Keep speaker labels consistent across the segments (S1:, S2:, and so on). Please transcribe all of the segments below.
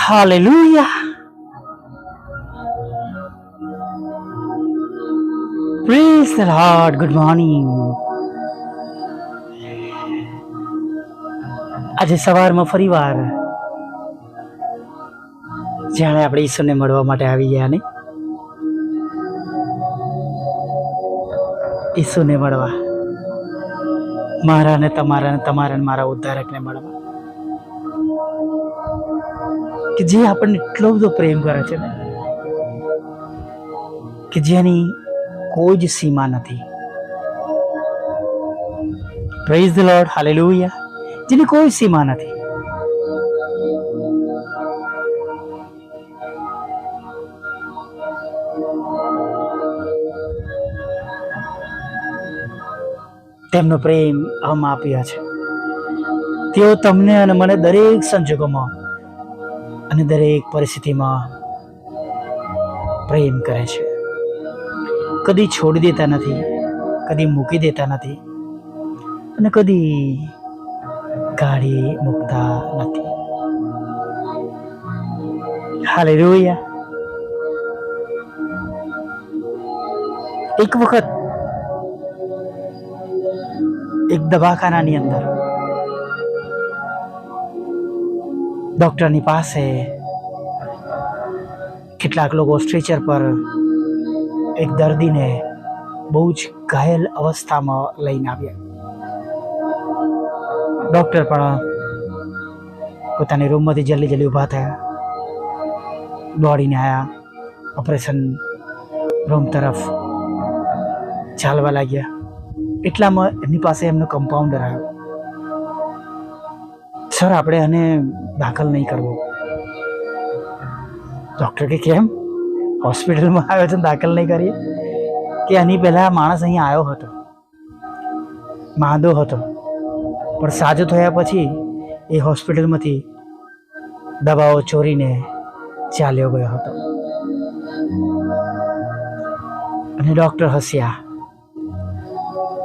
S1: Hallelujah. Praise the Lord. Good morning. આજે સવારમાં ફરીવાર જાણે આપણે ઈશ્વરને મળવા માટે આવી ગયા ને ઈશ્વરને મળવા, મારા ને તમારા મારા ઉદ્ધારકને મળવા, કે જે આપણને એટલો બધો પ્રેમ કરે છે ને, કે જેની કોઈ જ સીમા નથી. Praise the lord. હાલેલુયા. જેની કોઈ સીમા નથી. તેમનો પ્રેમ અમાપ્ય છે. તેઓ તમને અને મને દરેક સંજોગોમાં અને દરેક પરિસ્થિતિમાં પ્રેમ કરે છે. કદી છોડી દેતા નથી, કદી મૂકી દેતા નથી અને કદી કાઢી મૂકતા નથી. હાલેલુયા. એક વખત એક દવાખાનાની અંદર ડોક્ટરની પાસે કેટલાક લોકો સ્ટ્રેચર પર એક દર્દીને બહુ જ ઘાયલ અવસ્થામાં લઈને આવ્યા. ડોક્ટર પણ પોતાની રૂમમાંથી જલ્દી ઊભા થયા, દોડીને આવ્યા, ઓપરેશન રૂમ તરફ ચાલવા લાગ્યા. એટલામાં એમની પાસે એમનો કમ્પાઉન્ડર આવ્યો. સર, આપણે આને દાખલ નહીં કરવો. ડૉક્ટર કે કેમ? હોસ્પિટલમાં આવ્યો છે, દાખલ નહીં કરીએ? કે આની પહેલાં માણસ અહીંયા આવ્યો હતો, માંદો હતો, પણ સાજો થયા પછી એ હોસ્પિટલમાંથી દવાઓ ચોરીને ચાલ્યો ગયો હતો. અને ડૉક્ટર હસ્યા.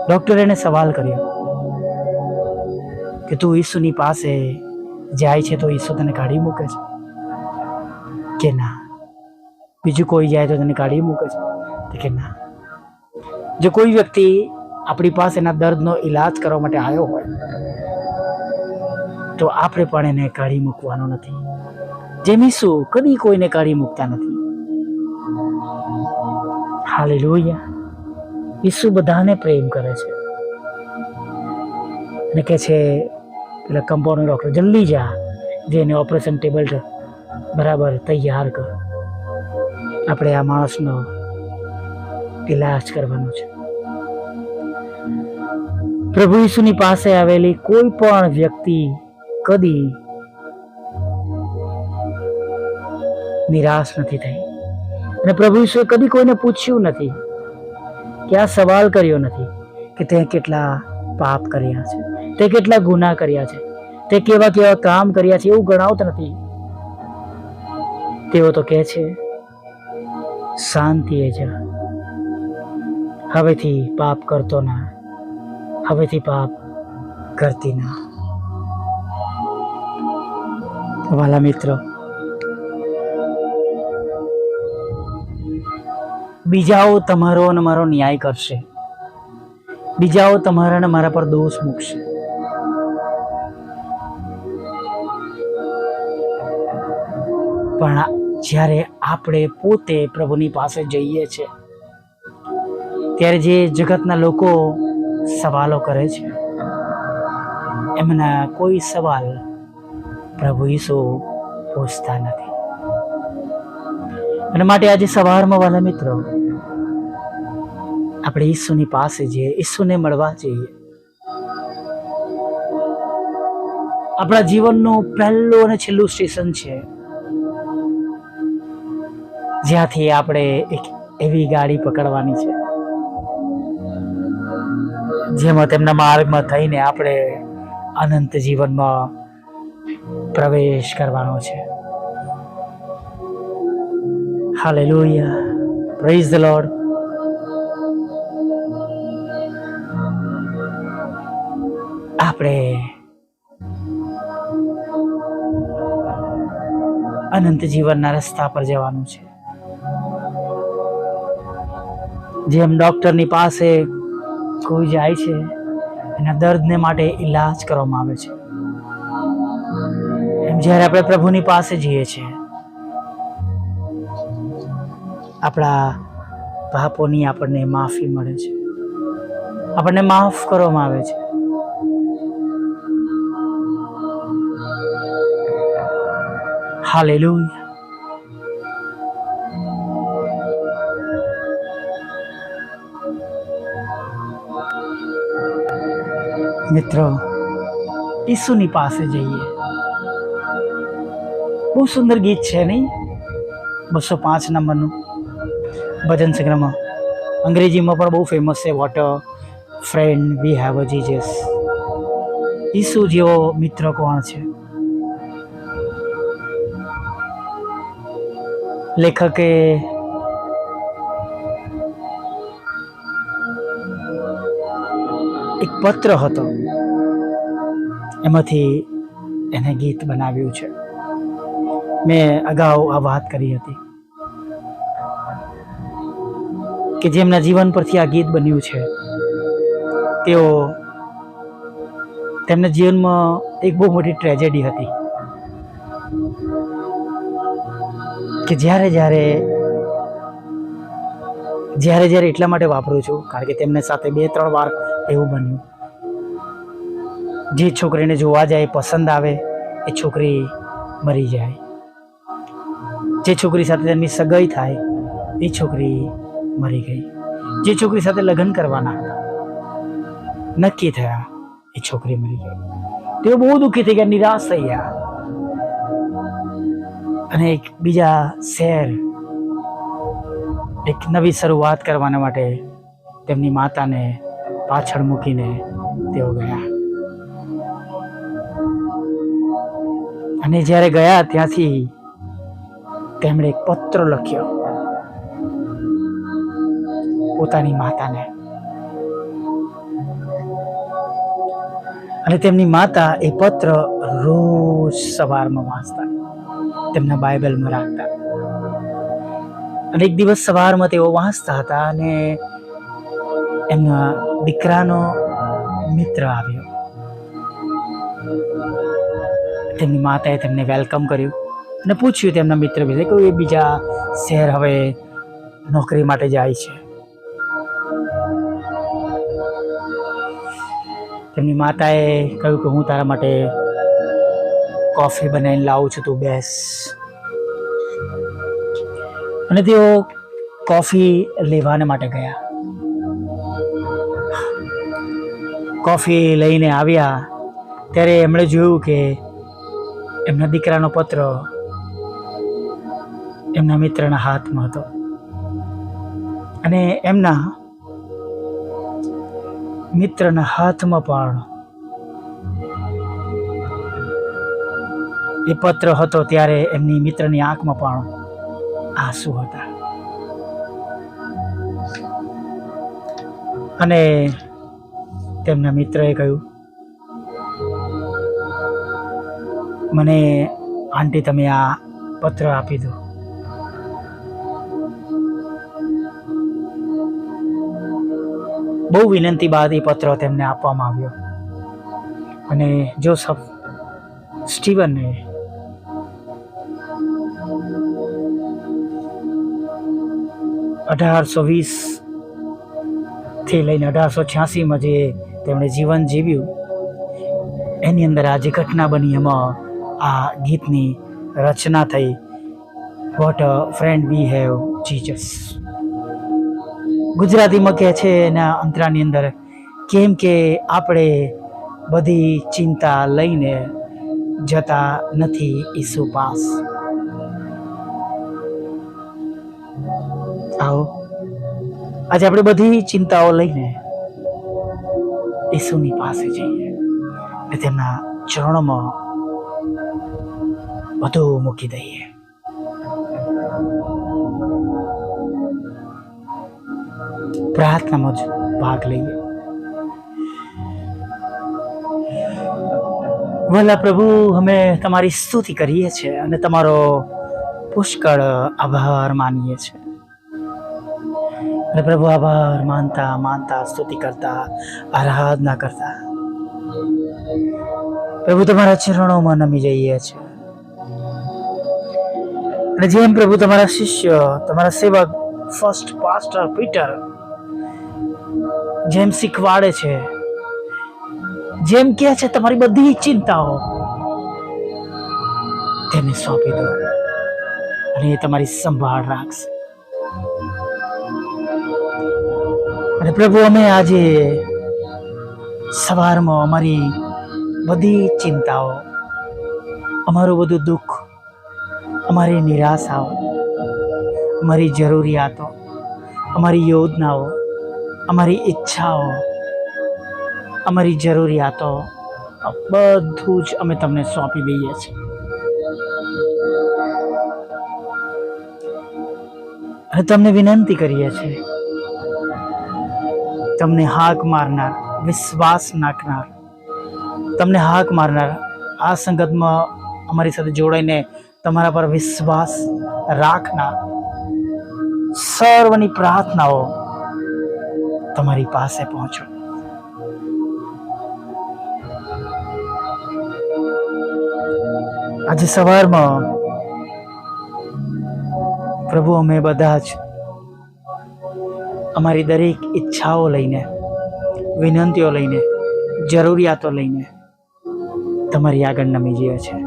S1: ડૉક્ટરે એને સવાલ કર્યો કે તું ઈસુની પાસે જાય છે તો ઈસુ તને કાઢી મૂકે છે કે ના? બીજું કોઈ જાય તો તને કાઢી મૂકે છે? તો કે ના. જો કોઈ વ્યક્તિ આપણી પાસે એના દર્દનો ઈલાજ કરવા માટે આવ્યો હોય તો આપણે પણ એને કાઢી મૂકવાનો નથી. જેમ ઈસુ કદી કોઈને કાઢી મૂકતા નથી. હાલેલુયા. ઈસુ બધાને પ્રેમ કરે છે અને કહે છે પેલા કમ્પાઉન્ડર ડૉક્ટર, જલ્દી જા, જઈને ઓપરેશન ટેબલ બરાબર તૈયાર કર, આપણે આ માણસનો ઈલાજ કરવાનો છે. પ્રભુ ઈસુની પાસે આવેલી કોઈ પણ વ્યક્તિ કદી નિરાશ નથી થઈ. અને પ્રભુ ઈસુએ કદી કોઈને પૂછ્યું નથી, કે આ સવાલ કર્યો નથી કે તે કેટલા પાપ કર્યા છે, તે કેટલા ગુનાહ કર્યા છે, તે કેવા કેવા કામ કર્યા છે, એવું ગણાવતા નથી. તેઓ તો કહે છે શાંતિએ જા, હવેથી પાપ કરતો ના, હવેથી પાપ કરતી ના. વાલા મિત્રો, બીજાઓ તમારો અને મારો ન્યાય કરશે, બીજાઓ તમારા અને મારા પર દોષ મૂકશે, પણ જ્યારે આપણે પોતે પ્રભુની પાસે જઈએ છીએ ત્યારે જે જગતના લોકો સવાલો કરે છે એમના કોઈ સવાલ પ્રભુ ઈસુ પૂછતા નથી. અને માટે આજે સવારમાં વાલા મિત્રો, આપણે ઈસુની પાસે જઈએ, ઈસુને મળવા જઈએ. આપણા જીવનનું પહેલું અને છેલ્લું સ્ટેશન છે જ્યાંથી આપણે એક એવી ગાડી પકડવાની છે જેમાં તેમના માર્ગમાં થઈને આપણે અનંત જીવનમાં પ્રવેશ કરવાનો છે. હાલેલુયા. Praise the lord. આપણે અનંત જીવનના રસ્તા પર જવાનું છે. જેમ ડોક્ટરની પાસે કોઈ જાય છે, એના દર્દને માટે ઈલાજ કરવામાં આવે છે, એમ જ્યારે આપણે પ્રભુની પાસે જઈએ છીએ, આપણા પાપોની આપણને માફી મળે છે, આપણને માફ કરવામાં આવે છે. હાલેલુયા. મિત્રો, ઈસુની પાસે જઈએ. બહુ સુંદર ગીત છે નહીં? 205 નંબરનું ભજન સંગ્રહમાં, અંગ્રેજીમાં પણ બહુ ફેમસ છે. What a friend we have a Jesus. ઈસુ જેવો મિત્ર કોણ છે? લેખકે એક પત્ર હતો, એમાંથી એને ગીત બનાવ્યું છે. મેં અગાઉ આ વાત કરી હતી કે જેમના જીવન પરથી આ ગીત બન્યું છે, તેઓ તેમના જીવનમાં એક બહુ મોટી ટ્રેજેડી હતી કે જ્યારે એટલા માટે વાપરું છું કારણ કે તેમને સાથે 2-3 વાર એવું બન્યું. જે છોકરીને જોવા જાય, પસંદ આવે, એ છોકરી મરી જાય. જે છોકરી સાથે તેમની સગાઈ થાય, એ છોકરી મરી ગઈ. જે છોકરી સાથે લગ્ન કરવાના નક્કી થયા, એ છોકરી મરી ગઈ. તેઓ બહુ દુઃખી થઈ ગયા, નિરાશ થઈ ગયા, અને એક બીજા શહેર, એક નવી શરૂઆત કરવાના માટે તેમની માતાને પાછળ મૂકીને તેઓ ગયા. અને જ્યારે ગયા ત્યાંથી તેમણે એક પત્ર લખ્યો પોતાની માતાને, અને તેમની માતા એ પત્ર રોજ સવારમાં વાંચતા, તેમના બાઇબલમાં રાખતા. અને એક દિવસ સવારમાં તેઓ વાંચતા હતા અને એમના દીકરાનો મિત્ર આવ્યો. તેમની માતાએ તેમને વેલકમ કર્યું અને પૂછ્યું તેમના મિત્ર વિશે, કે એ બીજા શહેર હવે નોકરી માટે જાય છે. તેમની માતાએ કહ્યું કે હું તારા માટે કોફી બનાવીને લાવું છું, તું બેસ. અને તેઓ કોફી લેવાને માટે ગયા. કોફી લઈને આવ્યા ત્યારે એમણે જોયું કે એમના દીકરાનો પત્ર એમના મિત્રના હાથમાં હતો, અને એમના મિત્રના હાથમાં પણ એ પત્ર હતો. ત્યારે એમની મિત્રની આંખમાં પણ આંસુ હતા. અને તેમના મિત્રએ કહ્યું, મને આંટી તમે આ પત્ર આપી દો. બહુ વિનંતી બાદ એ પત્ર તેમને આપવામાં આવ્યો. અને જોસફ સ્ટીવનને થી લઈને 1886માં જે તેમણે જીવન જીવ્યું, એની અંદર આ જે ઘટના બની, એમાં આ ગીતની રચના થઈ. Vote a friend we have Jesus. ગુજરાતીમાં કહે છે એના અંતરાની અંદર, કેમ કે આપણે બધી ચિંતા લઈને જતા નથી ઈસુ પાસ. આવો આજે આપણે બધી ચિંતાઓ લઈને ઈસુની પાસે જઈએ અને તેમના ચરણોમાં બધું મૂકી દઈએ. પ્રાર્થનામાં જ ભાગ લઈએ. વલ્લા પ્રભુ, અમે તમારી સ્તુતિ કરીએ છીએ અને તમારો પુષ્કળ આભાર માનીએ છીએ. અને પ્રભુ આભાર માનતા માનતા સ્તુતિ કરતા આરાધના કરતા પ્રભુ તમારા ચરણોમાં નમી જઈએ છીએ. અને જેમ પ્રભુ તમારા શિષ્ય તમારા સેવક ફર્સ્ટ પાસ્ટર પીટર જેમ શીખવાડે છે, જેમ કહે છે તમારી બધી ચિંતાઓ તેને સોંપી દો અને એ તમારી સંભાળ રાખશે. અને પ્રભુ અમે આજે સવારમાં અમારી બધી ચિંતાઓ, અમારું બધું દુઃખ, અમારી નિરાશાઓ, અમારી જરૂરિયાતો, અમારી યોજનાઓ, અમારી ઈચ્છાઓ, અમારી જરૂરિયાતો બધું જ અમે તમને સોંપી દઈએ છીએ. અને તમને વિનંતી કરીએ છીએ, તમને હાક મારનાર, વિશ્વાસ નાખનાર, તમને હાક મારનાર, આ સંગતમાં અમારી સાથે જોડાઈને તમારા પર વિશ્વાસ રાખનાર સર્વની પ્રાર્થનાઓ તમારી પાસે પહોંચો. આજે સવારમાં પ્રભુ અમે બધા જ અમારી દરેક ઈચ્છાઓ લઈને, વિનંતીઓ લઈને, જરૂરિયાતો લઈને તમારી આગળ નમી જઈએ છીએ.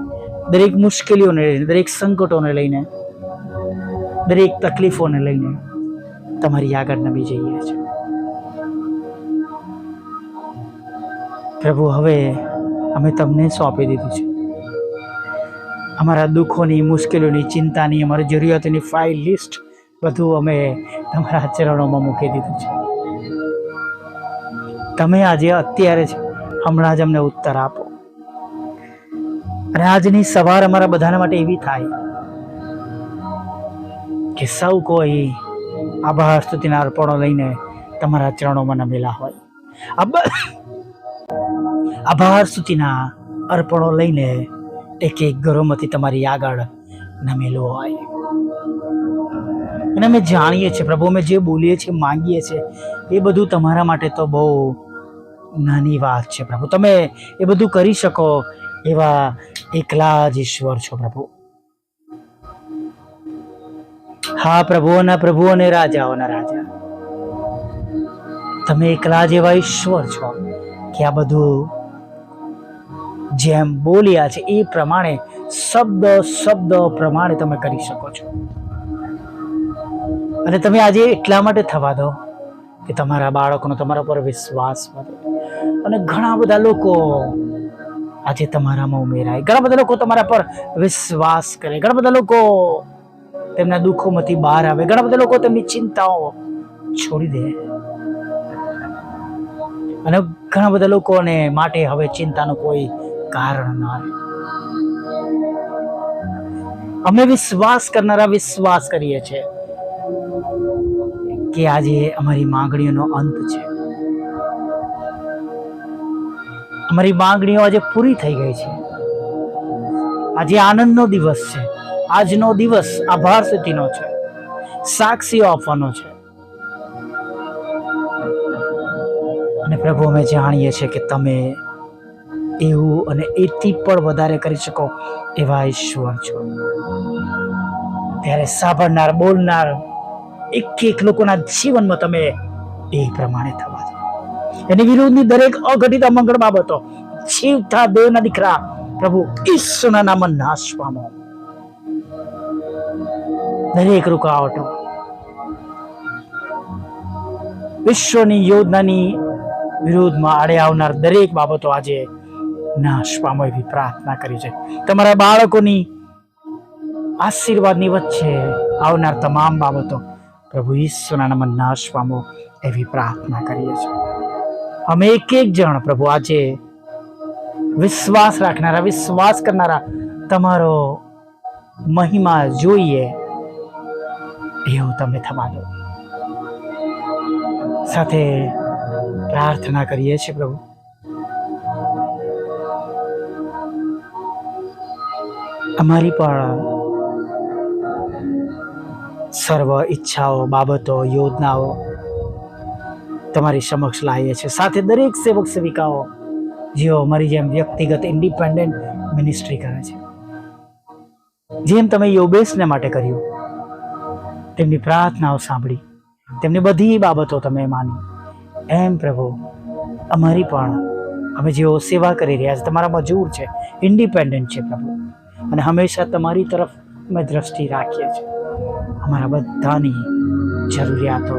S1: દરેક મુશ્કેલીઓને લઈને, દરેક સંકટોને લઈને, દરેક તકલીફોને લઈને તમારી આગળ નમી જઈએ છીએ. પ્રભુ હવે અમે તમને સોંપી દીધું છે. અમારા દુઃખોની, મુશ્કેલીઓની, ચિંતાની, અમારી જરૂરિયાતોની ફાઇલ લિસ્ટ બધું અમે તમારા ચરણોમાં મૂકી દીધું છે. તમે આજે અત્યારે જ હમણાં જ અમને ઉત્તર આપો. અને આજની સવાર અમારા બધાના માટે એવી થાય કે સૌ કોઈ આભાર સ્તુતિના અર્પણો લઈને તમારા ચરણોમાં નમેલા હોય. આભાર સ્તુતિના અર્પણો લઈને એક એક ઘરોમાંથી તમારી આગળ નમેલો હોય. અને અમે જાણીએ છીએ પ્રભુ, અમે જે બોલીએ છીએ, માંગીએ છીએ, એ બધું તમારા માટે તો બહુ નાની વાત છે પ્રભુ. તમે એ બધું કરી શકો એવા એકલા જ ઈશ્વર છો પ્રભુ. હા, પ્રભુઓના પ્રભુ અને રાજાઓના રાજા, તમે એકલા જ એવા ઈશ્વર છો કે આ બધું જેમ બોલ્યા છે એ પ્રમાણે, શબ્દ શબ્દ પ્રમાણે તમે કરી શકો છો. અને તમે આજે એટલા માટે થવા દો કે તમારા બાળકોનો તમારા પર વિશ્વાસ વધે. અને ઘણા બધા લોકો આજે તમારામાં ઉમેરાય, ઘણા બધા લોકો તમારા પર વિશ્વાસ કરે, ઘણા બધા લોકો તેમના દુઃખોમાંથી બહાર આવે, ઘણા બધા લોકો તેમની ચિંતાઓ છોડી દે. અને ઘણા બધા લોકોને માટે હવે ચિંતાનું કોઈ કારણ ના રહે. અમે વિશ્વાસ કરનારા વિશ્વાસ કરીએ છીએ કે આજે અમારી માંગણીઓનો અંત છે. અમારી માંગણીઓ આજે પૂરી થઈ ગઈ છે. આજે આનંદનો દિવસ છે. આજનો દિવસ આભાર સ્તુતિનો છે, સાક્ષીઓ આપવાનો છે. અને પ્રભુ, અમે જાણીએ છીએ કે તમે એવું અને એથી પણ વધારે કરી શકો એવા ઈશ્વર છો. ત્યારે સાંભળનાર, બોલનાર એક એક લોકોના જીવનમાં તમે એ પ્રમાણે થવા દો. એની વિરુદ્ધની દરેક અઘટિત અમંગળ બાબતો જીવતા દેવના દીકરા પ્રભુ ઈસુના નામમાં નાશ પામો. દરેક રૂકાવટો, વિશ્વની યોજનાની વિરુદ્ધમાં આડે આવનાર દરેક બાબતો આજે નાશ પામો એવી પ્રાર્થના કરી છે. તમારા બાળકોની આશીર્વાદની વચ્ચે આવનાર તમામ બાબતો પ્રભુ ઈસુના નામમાં નાશ પામો એવી પ્રાર્થના કરીએ છીએ. અમે એક એક જણ પ્રભુ આજે વિશ્વાસ રાખનારા, વિશ્વાસ કરનારા તમારો મહિમા જોઈએ એવું તમે થવા દો. સાથે પ્રાર્થના કરીએ છીએ પ્રભુ, અમારી પણ સર્વ ઈચ્છાઓ, બાબતો, યોજનાઓ તમારી સમક્ષ લાવીએ છીએ. સાથે દરેક સેવક સેવિકાઓ જેઓ અમારી જેમ વ્યક્તિગત ઇન્ડિપેન્ડન્ટ મિનિસ્ટ્રી કરે છે, જેમ તમે યોબેશને માટે કર્યું, તેમની પ્રાર્થનાઓ સાંભળી, તેમની બધી બાબતો તમે માની, એમ પ્રભુ અમારી પણ, અમે જેઓ સેવા કરી રહ્યા છે, તમારા મજૂર છે, ઇન્ડિપેન્ડન્ટ છે પ્રભુ, અને હંમેશા તમારી તરફ અમે દ્રષ્ટિ રાખીએ છીએ. અમારા બધાની જરૂરિયાતો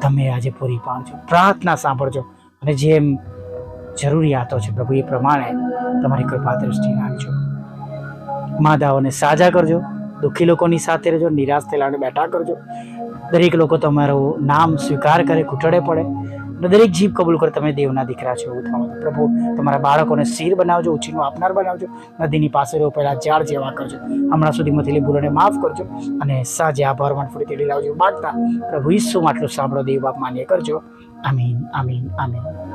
S1: તમે આજે પૂરી પાડજો, પ્રાર્થના સાંભળજો, અને જેમ જરૂરિયાતો છે પ્રભુ એ પ્રમાણે તમારી કૃપા દ્રષ્ટિ રાખજો. માદાઓને સાજા કરજો, દુઃખી લોકોની સાથે રહેજો, નિરાશ થયેલાને બેઠા કરજો. દરેક લોકો તમારું નામ સ્વીકાર કરે, ઘૂંટડે પડે, અને દરેક જીભ કબૂલ કરે તમે દેવના દીકરા છો એવું થવા દો. પ્રભુ તમારા બાળકોને સ્થિર બનાવજો, ઉછીનું આપનાર બનાવજો, નદીની પાસે રોપેલા ઝાડ જેવા કરજો. હમણાં સુધીમાં થયેલી ભૂલોને માફ કરજો, અને સાંજે આભાર માનફળી તેડી લાવજો. માગતા પ્રભુ ઈસુમાં આટલું સાંભળો, દેવ બાપ માન્ય કરજો. આમીન, આમીન, આમીન.